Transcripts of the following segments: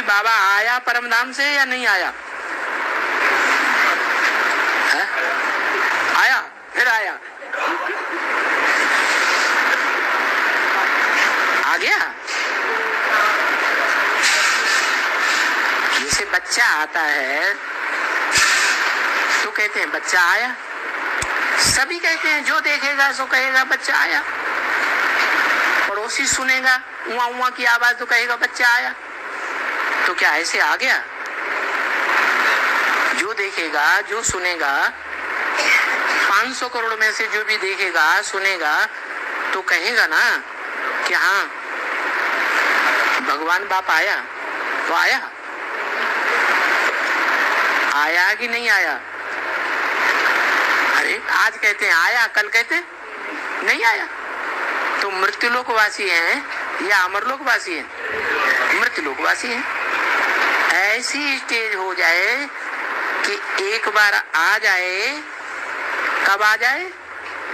अभी बाबा आया परमधाम से या नहीं आया? है? आया, फिर आया, आ गया। जैसे बच्चा आता है तो कहते हैं बच्चा आया, सभी कहते हैं, जो देखेगा सो कहेगा बच्चा आया। पड़ोसी सुनेगा उआ उआ की आवाज तो कहेगा बच्चा आया। तो क्या ऐसे आ गया? जो देखेगा, जो सुनेगा, 500 करोड़ में से जो भी देखेगा सुनेगा तो कहेगा ना कि हाँ भगवान बाप आया। तो आया, आया कि नहीं आया? अरे आज कहते हैं आया, कल कहते नहीं आया। तो मृत्युलोकवासी हैं या अमरलोकवासी हैं? मृत्युलोकवासी हैं। ऐसी स्टेज हो जाए कि एक बार आ जाए, कब आ जाए?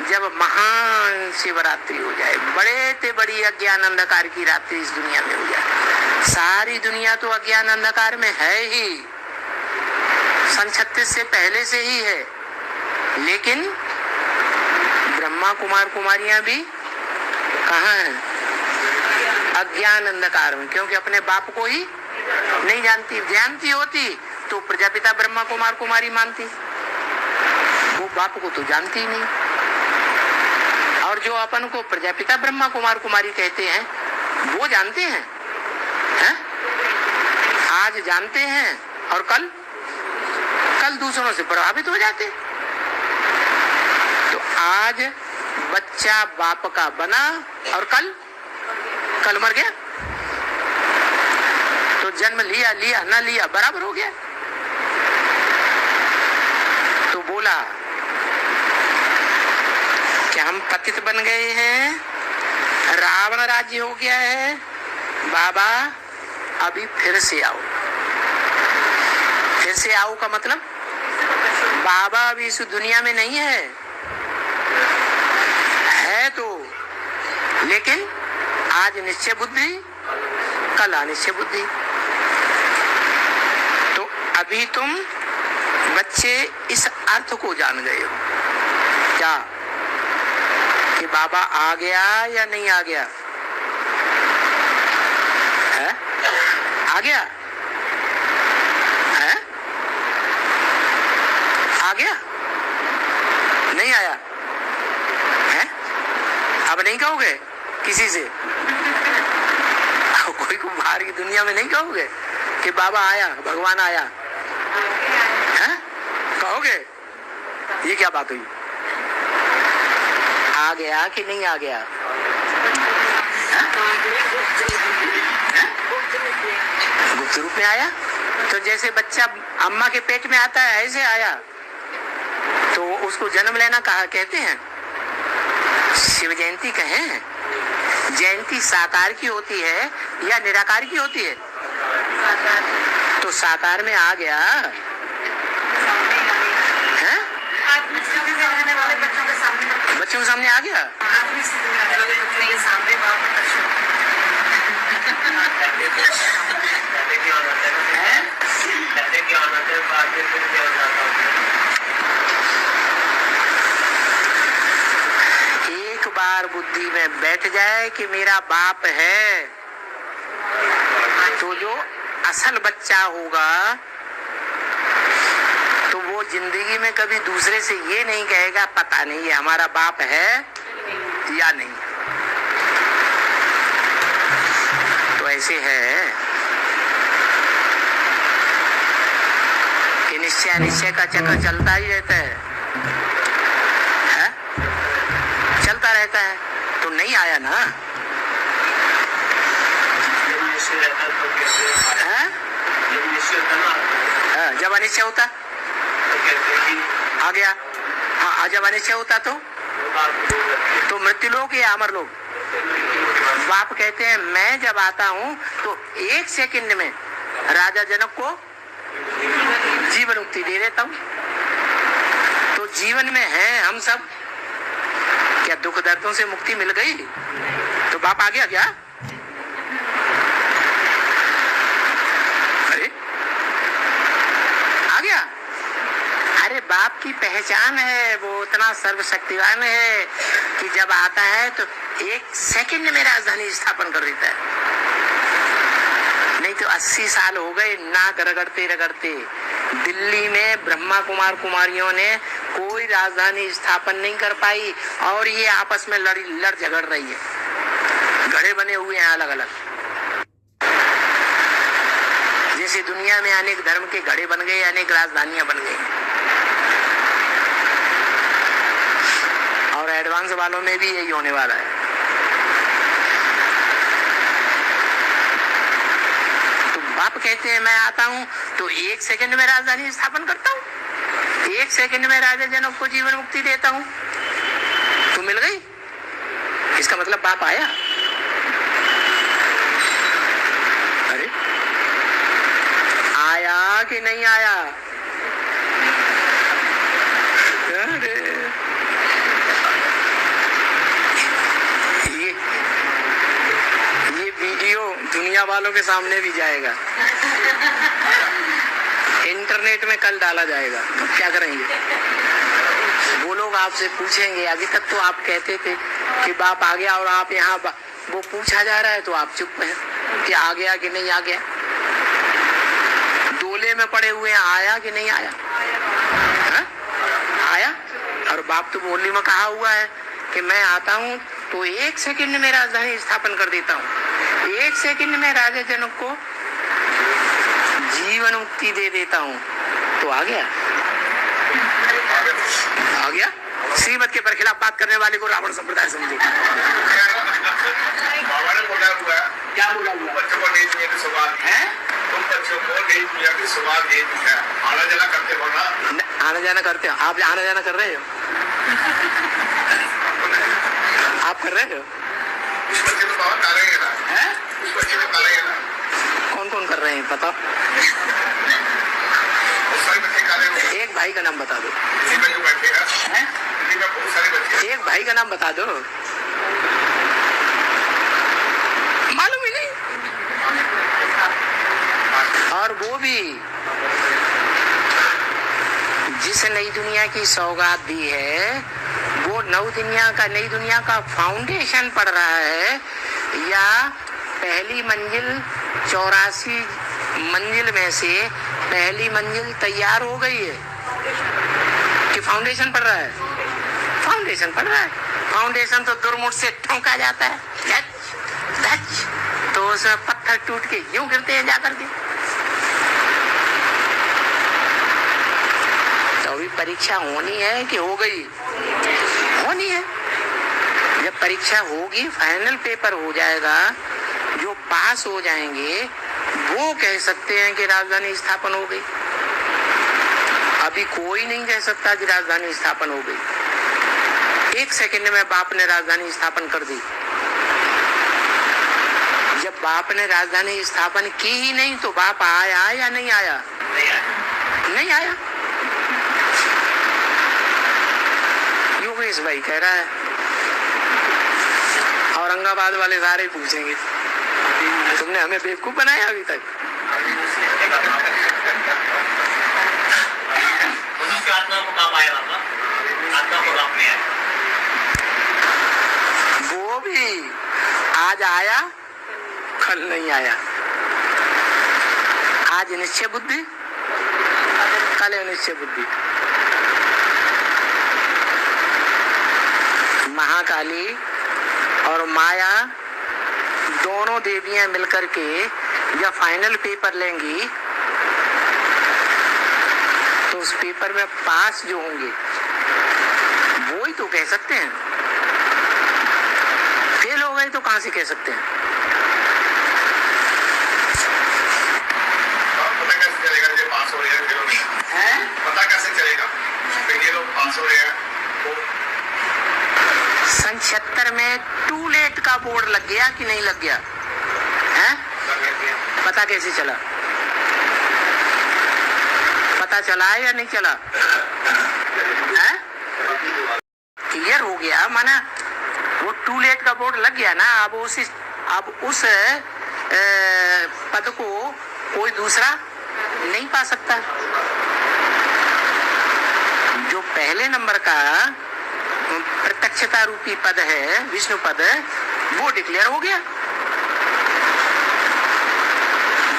जब महान शिवरात्रि हो जाए, बड़े ते बड़ी अज्ञान अंधकार की रात्रि इस दुनिया में हो जाए। सारी दुनिया तो अज्ञान अंधकार में है ही, सन 36 से पहले से ही है, लेकिन ब्रह्मा कुमार कुमारियां भी कहाँ हैं? अज्ञान अंधकार में, क्योंकि अपने बाप को ही नहीं जानती। जानती होती तो प्रजापिता ब्रह्मा कुमार कुमारी मानती, वो बाप को तो जानती ही नहीं। और जो अपन को प्रजापिता ब्रह्मा कुमार कुमारी कहते हैं वो जानते हैं, हैं? आज जानते हैं और कल दूसरों से प्रभावित हो जाते। तो आज बच्चा बाप का बना और कल मर गया। तो जन्म लिया न लिया बराबर हो गया। तो बोला कि हम पतित बन गए हैं, रावण राज्य हो गया है, बाबा अभी फिर से आओ। फिर से आओ का मतलब बाबा अभी इस दुनिया में नहीं है तो, लेकिन आज निश्चय बुद्धि, कल अनिश्चय बुद्धि। तो अभी तुम बच्चे इस अर्थ को जान गए हो क्या कि बाबा आ गया या नहीं आ गया? है? आ गया है? आ गया नहीं आया है? अब नहीं कहोगे किसी से? कोई को बाहर की दुनिया में नहीं कहोगे कि बाबा आया, भगवान आया, है? कहोगे? ये क्या बात हुई? आ गया कि नहीं आ गया? गुप्त रूप में आया। तो जैसे बच्चा अम्मा के पेट में आता है ऐसे आया, तो उसको जन्म लेना कहा कहते हैं? शिव जयंती कहें? जयंती साकार की होती है या निराकार की होती है? तो साकार में आ गया है? बच्चों के सामने आ गया। एक बार बुद्धि में बैठ जाए कि मेरा बाप है, तो जो असल बच्चा होगा तो वो जिंदगी में कभी दूसरे से ये नहीं कहेगा पता नहीं है हमारा बाप है या नहीं। तो ऐसे है कि निश्चय अनिश्चय का चक्कर चलता ही रहता है? चलता रहता है। तो नहीं आया ना? जब अनिश्चय होता आ गया। हाँ, जब अनिश्चय होता तो मृत्युलोक या अमर लोक? बाप कहते हैं मैं जब आता हूँ तो 1 सेकंड में राजा जनक को जीवन मुक्ति दे देता हूँ। तो जीवन में है हम सब, क्या दुख दर्दों से मुक्ति मिल गई? तो बाप आ गया क्या? बाप की पहचान है, वो इतना सर्वशक्तिवान है कि जब आता है तो 1 सेकंड में राजधानी स्थापन कर देता है। नहीं तो 80 साल हो गए नाक रगड़ते रगड़ते। दिल्ली में ब्रह्मा कुमार कुमारियों ने कोई राजधानी स्थापन नहीं कर पाई और ये आपस में लड़ झगड़ रही है। गढ़े बने हुए हैं अलग अलग, जैसे दुनिया में अनेक धर्म के गढ़े बन गए, अनेक राजधानियां बन गई, और एडवांस वालों में भी यही होने वाला है। तो बाप कहते हैं मैं आता हूं तो 1 सेकंड में राजधानी स्थापन करता हूं, 1 सेकंड में राजा जनक को जीवन मुक्ति देता हूं। तो मिल गई, इसका मतलब बाप आया। अरे आया कि नहीं आया? अरे ये वीडियो दुनिया वालों के सामने भी जाएगा, इंटरनेट में कल डाला जाएगा। तो क्या करेंगे वो लोग? आपसे पूछेंगे अभी तक तो आप कहते थे कि बाप आ गया, और आप यहाँ वो पूछा जा रहा है तो आप चुप हैं कि आ गया कि नहीं आ गया। डोले में पड़े हुए हैं, आया कि नहीं आया? हा? आया। और बाप तो बोली में कहा हुआ है कि मैं आता हूँ तो 1 सेकंड में राजधानी स्थापन कर देता हूँ, 1 सेकंड में राजा जनक को जीवन मुक्ति दे देता हूँ। तो आ गया, आ गया। श्रीमत के खिलाफ बात करने वाले को रावण संप्रदाय समझे। क्या बोला हुआ? बच्चों को नहीं दुनिया की सौगात है, तुम बच्चों को नहीं दुनिया की सौगात दे दी है। आना जाना करते हो ना? आना जाना करते हो आप? आना जाना कर रहे हो? आप कर रहे हो? उस बच्चे को बाबा डालेंगे ना? है? उस बच्चे को डालेंगे ना? कौन कौन कर रहे हैं पता? एक भाई का नाम बता दो। एक भाई का नाम बता दो। मालूम ही नहीं। और वो भी जिस नई दुनिया की सौगात दी है, वो नई दुनिया का फाउंडेशन पड़ रहा है, या पहली मंजिल 84 मंजिल में से पहली मंजिल तैयार हो गई है कि फाउंडेशन पड़ रहा है? फाउंडेशन पड़ रहा है। फाउंडेशन तो दुर्मुठ से ठोका जाता है, धच धच, तो उसमें पत्थर टूट के यूं गिरते हैं जाकर के। तो अभी परीक्षा होनी है कि हो गई? होनी है। जब परीक्षा होगी, फाइनल पेपर हो जाएगा, जो पास हो जाएंगे वो कह सकते हैं कि राजधानी स्थापन हो गई। अभी कोई नहीं कह सकता कि राजधानी स्थापन हो गई। 1 सेकंड में बाप ने राजधानी स्थापन कर दी। जब बाप ने राजधानी स्थापन की ही नहीं तो बाप आया या नहीं आया? नहीं आया। योगेश भाई कह रहा है, औरंगाबाद वाले सारे पूछेंगे तुमने हमें बेवकूफ बनाया अभी तक। वो भी आज आया, कल नहीं आया। आज निश्चय बुद्धि, कल निश्चय बुद्धि। महाकाली और माया दोनों देवियां मिलकर के जब फाइनल पेपर लेंगी तो उस पेपर में पास जो होंगे वो ही तो कह सकते हैं। फेल हो गए तो कहां से कह सकते हैं? पता कैसे चलेगा ये पास हो रहे हैं? पता कैसे चलेगा ये लोग पास हो रहे हैं? सन 76 में टू लेट का बोर्ड लग गया कि नहीं लग गया है? पता कैसे चला? पता चला है या नहीं चला है? क्लियर हो गया, माना वो टू लेट का बोर्ड लग गया ना। अब उस पद को कोई दूसरा नहीं पा सकता। जो पहले नंबर का प्रत्यक्षता रूपी पद है, विष्णु पद, वो डिक्लेयर हो गया।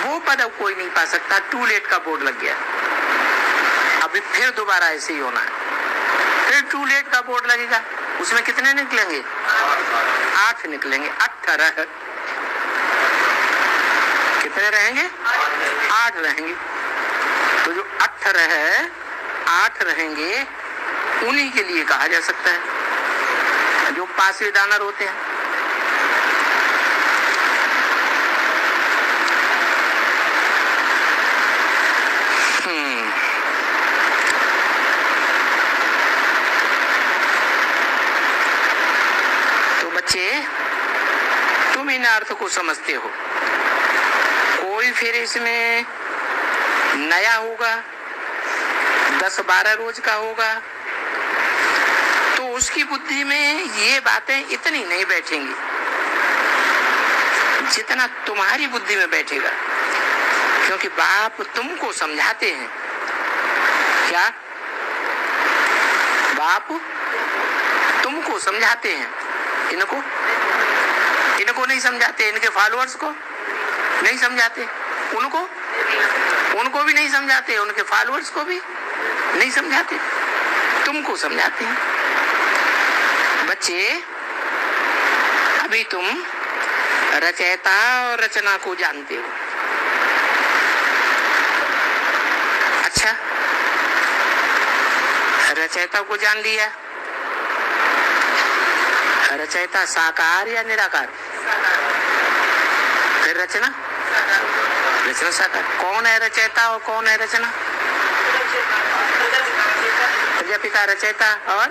वो पद अब कोई नहीं पा सकता, टू लेट का बोर्ड लग गया। अभी फिर दोबारा ऐसे ही होना है, फिर टू लेट का बोर्ड लगेगा। उसमें कितने निकलेंगे? 8 निकलेंगे। 18 कितने रहेंगे? 8 रहेंगे। तो जो 18 है, 8 रहेंगे, उन्हीं के लिए कहा जा सकता है जो पांचवे दानर होते हैं। तो बच्चे, तुम इन अर्थ को समझते हो। कोई फिर इसमें नया होगा, 10-12 रोज का होगा, तो उसकी बुद्धि में ये बातें इतनी नहीं बैठेंगी जितना तुम्हारी बुद्धि में बैठेगा। क्योंकि बाप तुमको समझाते हैं। क्या? बाप तुमको समझाते हैं। इनको नहीं समझाते, इनके फॉलोअर्स को नहीं समझाते, उनको भी नहीं समझाते, उनके फॉलोअर्स को भी नहीं समझाते, तुमको समझाते हैं। बच्चे, अभी तुम रचयिता और रचना को जानते हो। अच्छा, रचयिता को जान लिया। रचयिता साकार या निराकार? फिर रचना साकार। कौन है रचयिता और कौन है रचना? प्रजापिता रचयिता और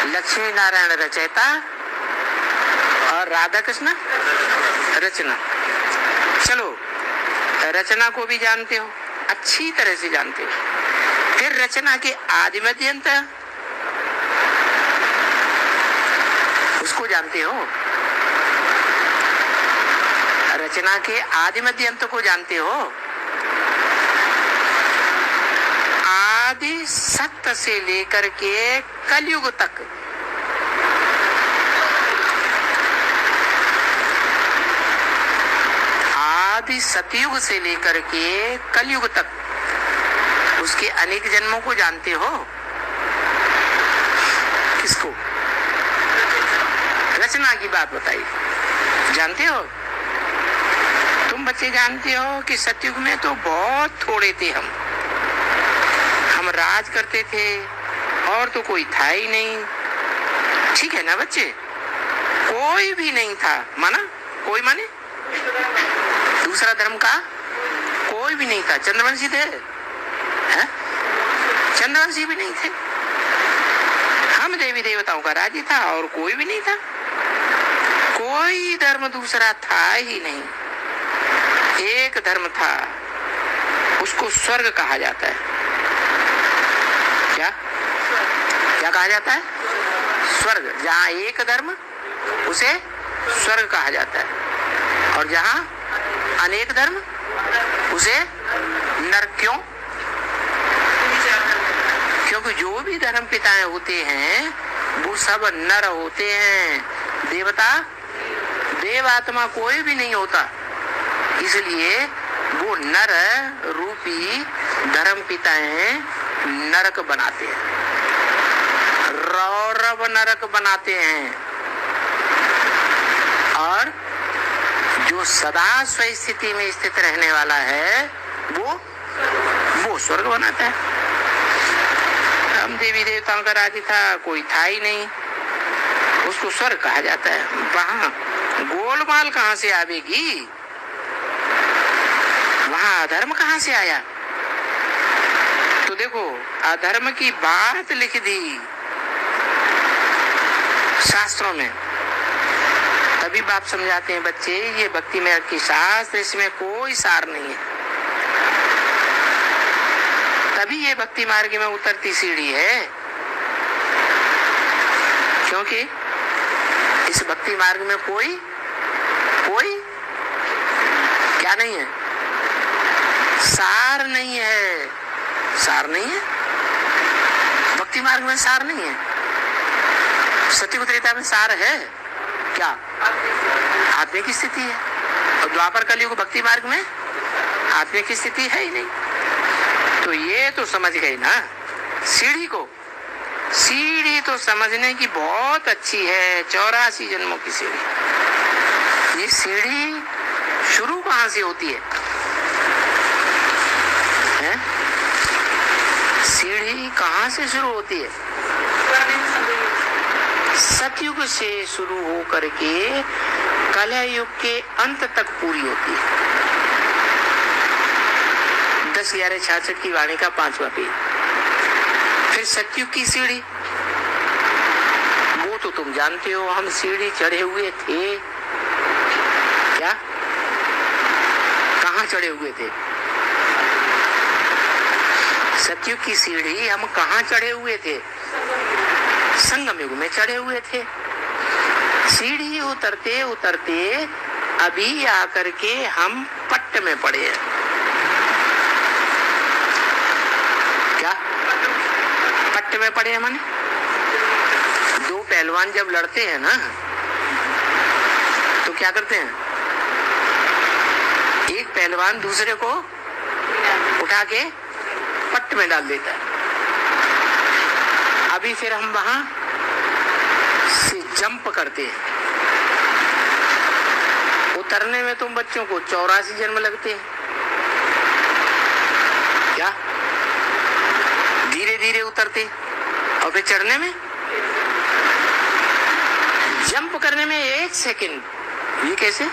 लक्ष्मी नारायण रचयिता और राधा कृष्ण रचना। चलो, रचना को भी जानते हो, अच्छी तरह से जानते हो। फिर रचना के आदि मध्य अंत उसको जानते हो। रचना के आदि मध्य अंत को जानते हो। आदि सत्य से लेकर के कलयुग तक आदि सतयुग से लेकर के कलयुग तक उसके अनेक जन्मों को जानते हो। किसको? रचना की बात बताइए, जानते हो? तुम बच्चे जानते हो कि सतयुग में तो बहुत थोड़े थे हम राज करते थे और तो कोई था ही नहीं। ठीक है ना बच्चे? कोई भी नहीं था, माना? कोई माने दूसरा धर्म का कोई भी नहीं था। चंद्रवंशी थे? चंद्रवंशी भी नहीं थे। हम देवी देवताओं का राज्य था और कोई भी नहीं था। कोई धर्म दूसरा था ही नहीं। एक धर्म था, उसको स्वर्ग कहा जाता है। क्या कहा जाता है? स्वर्ग। जहाँ एक धर्म, उसे स्वर्ग कहा जाता है, और जहाँ अनेक धर्म, उसे नरक। क्यों? क्योंकि जो भी धर्म पिताएं होते हैं वो सब नर होते हैं। देवता, देव आत्मा कोई भी नहीं होता। इसलिए वो नर रूपी धर्म पिताएं नरक बनाते हैं, रौरव नरक बनाते हैं। और जो सदा स्वस्थिति में स्थित रहने वाला है वो स्वर्ग बनाता है। हम देवी देवताओं का राज्य था, कोई था ही नहीं, उसको स्वर्ग कहा जाता है। वहां गोलमाल कहां से आवेगी? वहां अधर्म कहां से आया? तो देखो, अधर्म की बात लिख दी शास्त्रों में। तभी बाप समझाते हैं, बच्चे ये भक्ति में की शास्त्र, इसमें कोई सार नहीं है। तभी ये भक्ति मार्ग में उतरती सीढ़ी है, क्योंकि इस भक्ति मार्ग में कोई क्या नहीं है? सार नहीं है, सार नहीं है, भक्ति मार्ग में सार नहीं है। सत्युग त्रेता में सार है क्या? आत्मिक स्थिति है। और द्वापर कलयुग भक्ति मार्ग में आत्मिक स्थिति है ही नहीं। तो ये तो समझ गए ना सीढ़ी को। सीढ़ी तो समझने की बहुत अच्छी है, 84 जन्मों की सीढ़ी। ये सीढ़ी शुरू कहाँ से होती है? सीढ़ी कहाँ से शुरू होती है? सतयुग से शुरू हो करके कलयुग के अंत तक पूरी होती है। 10/11/66 की वाणी का 5वां पेज। फिर सतयुग की सीढ़ी, वो तो तुम जानते हो, हम सीढ़ी चढ़े हुए थे। क्या? कहाँ चढ़े हुए थे? सतयुग की सीढ़ी हम कहाँ चढ़े हुए थे? संगम युग में चढ़े हुए थे। सीढ़ी उतरते उतरते अभी आकर के हम पट्ट में पड़े हैं। क्या पट्ट में पड़े हैं? माने दो पहलवान जब लड़ते हैं ना तो क्या करते हैं? एक पहलवान दूसरे को उठा के पट्ट में डाल देता है। अभी फिर हम वहां से जंप करते हैं। उतरने में तुम बच्चों को 84 जन्म लगते हैं। क्या? धीरे धीरे उतरते और फिर चढ़ने में, जंप करने में 1 सेकंड। ये कैसे?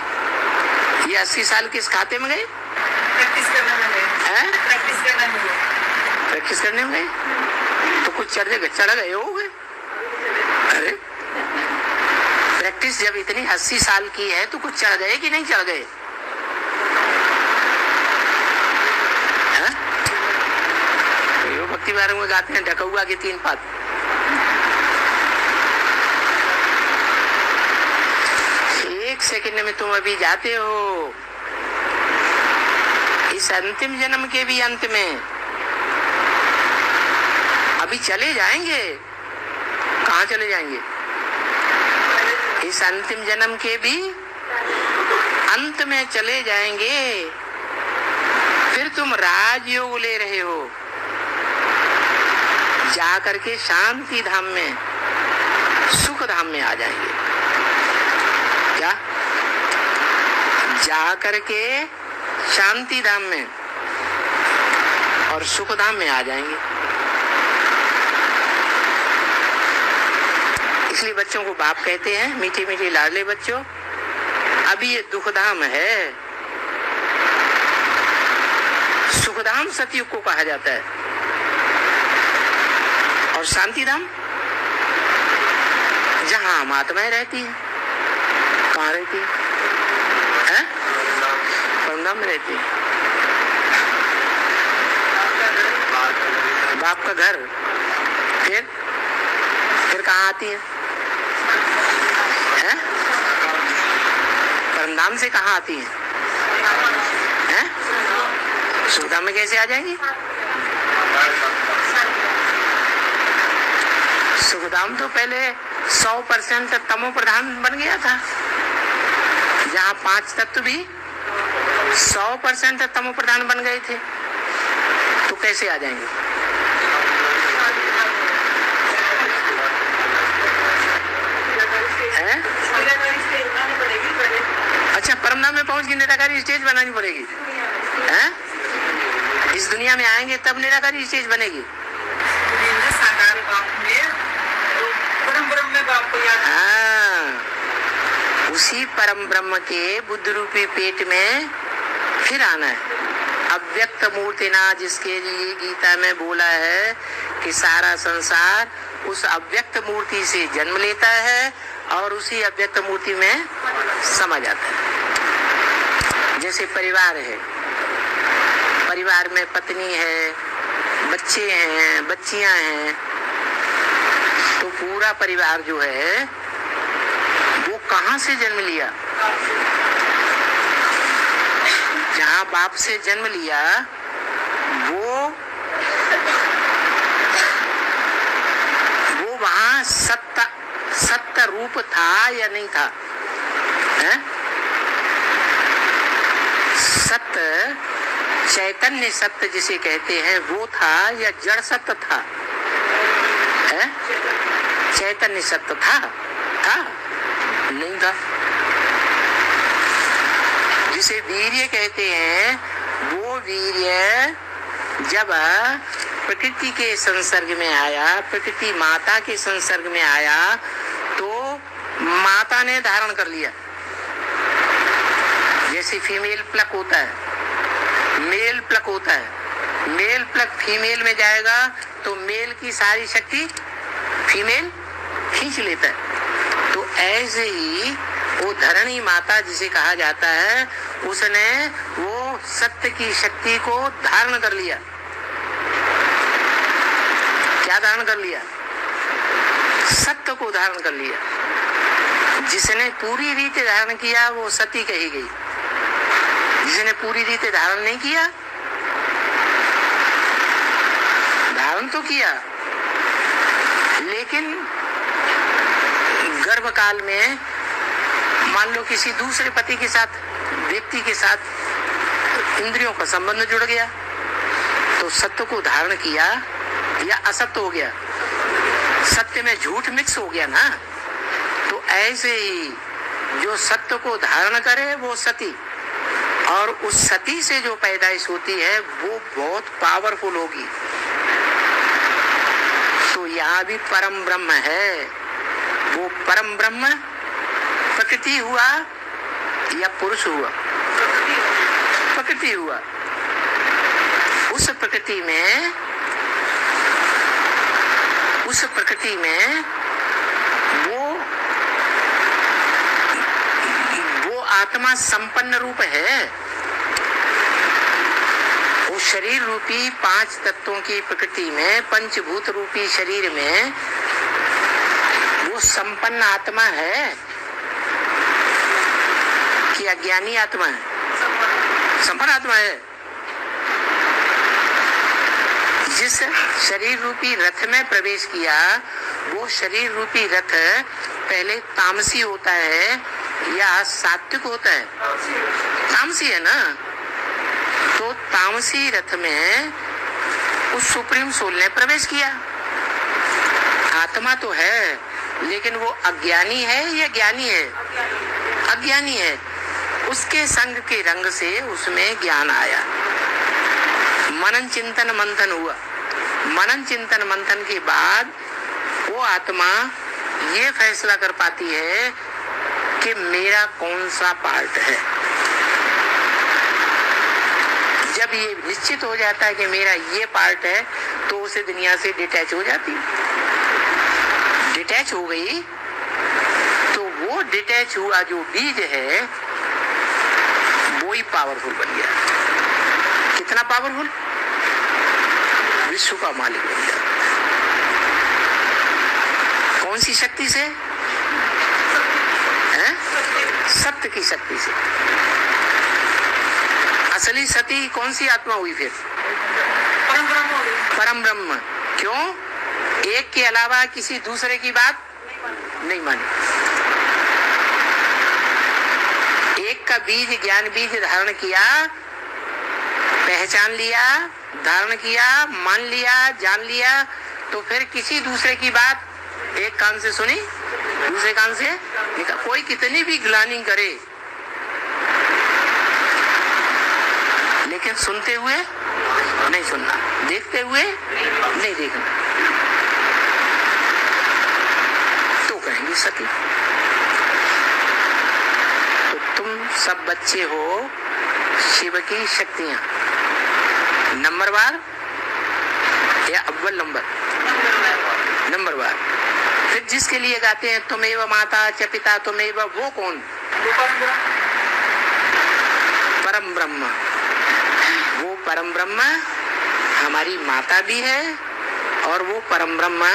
ये 80 साल किस खाते में गए? प्रैक्टिस करने में गए। प्रैक्टिस करने में गए तो कुछ चढ़ गए होगे। अरे प्रैक्टिस जब इतनी 80 साल की है तो कुछ चढ़ गए कि नहीं चढ़ गए? तो भक्ति मार्ग में गाते हैं ढकौआ की 3 पात। एक सेकंड में तुम अभी जाते हो इस अंतिम जन्म के भी अंत में। अभी चले जाएंगे। कहाँ चले जाएंगे? इस अंतिम जन्म के भी अंत में चले जाएंगे। फिर तुम राजयोग ले रहे हो, जा करके शांति धाम में, सुख धाम में आ जाएंगे। क्या? जा करके शांति धाम में और सुख धाम में आ जाएंगे। इसलिए बच्चों को बाप कहते हैं, मीठे मीठे लाडले बच्चों, अभी ये दुखधाम है। सुखधाम सतयुग को कहा जाता है और शांतिधाम जहां हम आत्माएं रहती हैं। कहाँ रहती है? परमधाम में रहती है। बाप का घर। फिर कहाँ आती है? परमधाम से कहाँ आती है? सुखधाम में कैसे आ जाएंगी? सुखधाम तो पहले 100% तमो प्रधान बन गया था, जहाँ 5 तत्व भी 100% तमो प्रधान बन गए थे। तो कैसे आ जाएंगे? हैं? अच्छा, परमधाम में पहुंच के निराकारी स्टेज बनानी पड़ेगी। हैं? इस दुनिया में आएंगे तब निराकारी स्टेज बनेगी। हाँ, उसी परम ब्रह्म के बुद्ध रूपी पेट में फिर आना है। अव्यक्त मूर्ति ना, जिसके लिए गीता में बोला है कि सारा संसार उस अव्यक्त मूर्ति से जन्म लेता है और उसी अव्यक्त मूर्ति में समा जाता है। जैसे परिवार है, परिवार में पत्नी है, बच्चे हैं, बच्चियां हैं, तो पूरा परिवार जो है वो कहाँ से जन्म लिया? जहाँ माँ बाप से जन्म लिया वो वहां सत्य रूप था या नहीं था? है? सत्य, चैतन्य सत्य जिसे कहते हैं वो था या जड़ सत्य था? है? चैतन्य सत्य था? नहीं था। जिसे वीर्य कहते हैं वो वीर्य जब प्रकृति के संसर्ग में आया, प्रकृति माता के संसर्ग में आया तो माता ने धारण कर लिया। जैसे फीमेल प्लक होता है, मेल प्लक होता है, मेल प्लक फीमेल में जाएगा तो मेल की सारी शक्ति फीमेल खींच लेता है। तो ऐसे ही वो धरणी माता जिसे कहा जाता है उसने वो सत्य की शक्ति को धारण कर लिया। क्या धारण कर लिया? सत्य को धारण कर लिया। जिसने पूरी रीति धारण किया वो सती कही गई, जिसने पूरी रीति धारण नहीं किया, धारण तो किया लेकिन गर्भ काल में मान लो किसी दूसरे पति के साथ, व्यक्ति के साथ इंद्रियों का संबंध जुड़ गया तो सत्य को धारण किया या असत्य हो गया? सत्य में झूठ मिक्स हो गया ना। तो ऐसे ही जो सत्य को धारण करे वो सती, और उस सती से जो पैदाइश होती है वो बहुत पावरफुल होगी। तो यहाँ भी परम ब्रह्म है। वो परम ब्रह्म प्रकृति हुआ या पुरुष हुआ? प्रकृति हुआ। उस प्रकृति में वो आत्मा संपन्न रूप है। वो शरीर रूपी 5 तत्वों की प्रकृति में, पंचभूत रूपी शरीर में वो संपन्न आत्मा है कि अज्ञानी आत्मा है? संपन्न आत्मा है। जिस शरीर रूपी रथ में प्रवेश किया वो शरीर रूपी रथ पहले तामसी होता है या सात्विक होता है? तामसी है ना। तो तामसी रथ में उस सुप्रीम सोल ने प्रवेश किया। आत्मा तो है लेकिन वो अज्ञानी है या ज्ञानी है? अज्ञानी है। उसके संग के रंग से उसमें ज्ञान आया, मनन चिंतन मंथन हुआ। मनन चिंतन मंथन के बाद वो आत्मा ये फैसला कर पाती है कि मेरा कौन सा पार्ट है। जब ये निश्चित हो जाता है कि मेरा ये पार्ट है तो उसे दुनिया से डिटैच हो जाती है। डिटैच हो गई तो वो डिटैच हुआ जो बीज है वो ही पावरफुल बन गया। कितना पावरफुल? विश्व का मालिक बन गया। कौन सी शक्ति से? सत्य की शक्ति से। असली सती कौन सी आत्मा हुई फिर? परम ब्रह्म। क्यों? एक के अलावा किसी दूसरे की बात नहीं मानी। एक का बीज, ज्ञान बीज धारण किया, पहचान लिया, धारण किया, मान लिया, जान लिया, तो फिर किसी दूसरे की बात एक कान से सुनी, दूसरे कान से निकाल। कोई कितनी भी ग्लानी करे लेकिन सुनते हुए नहीं सुनना, देखते हुए नहीं देखना, तो कहेंगे सती। तो तुम सब बच्चे हो शिव की शक्तियां। नंबरवार या अव्वल नंबरवार। फिर जिसके लिए गाते हैं तुमेव माता च पिता तुमेव, वो कौन? परम ब्रह्म। वो परम ब्रह्म हमारी माता भी है और वो परम ब्रह्म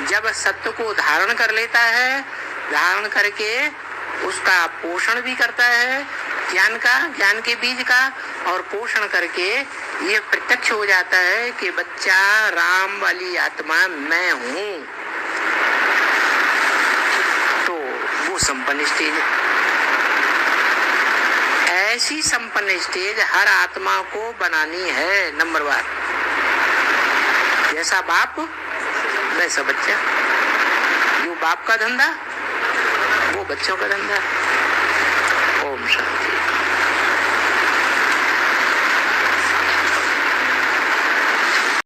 जब सत्य को धारण कर लेता है, धारण करके उसका पोषण भी करता है ज्ञान के बीज का और पोषण करके ये प्रत्यक्ष हो जाता है कि बच्चा राम वाली आत्मा मैं हूं, तो वो संपन्न स्टेज है। ऐसी संपन्न स्टेज हर आत्मा को बनानी है। नंबर 1, जैसा बाप वैसा बच्चा। जो बाप का धंधा वो बच्चों का धंधा। ओम शांति।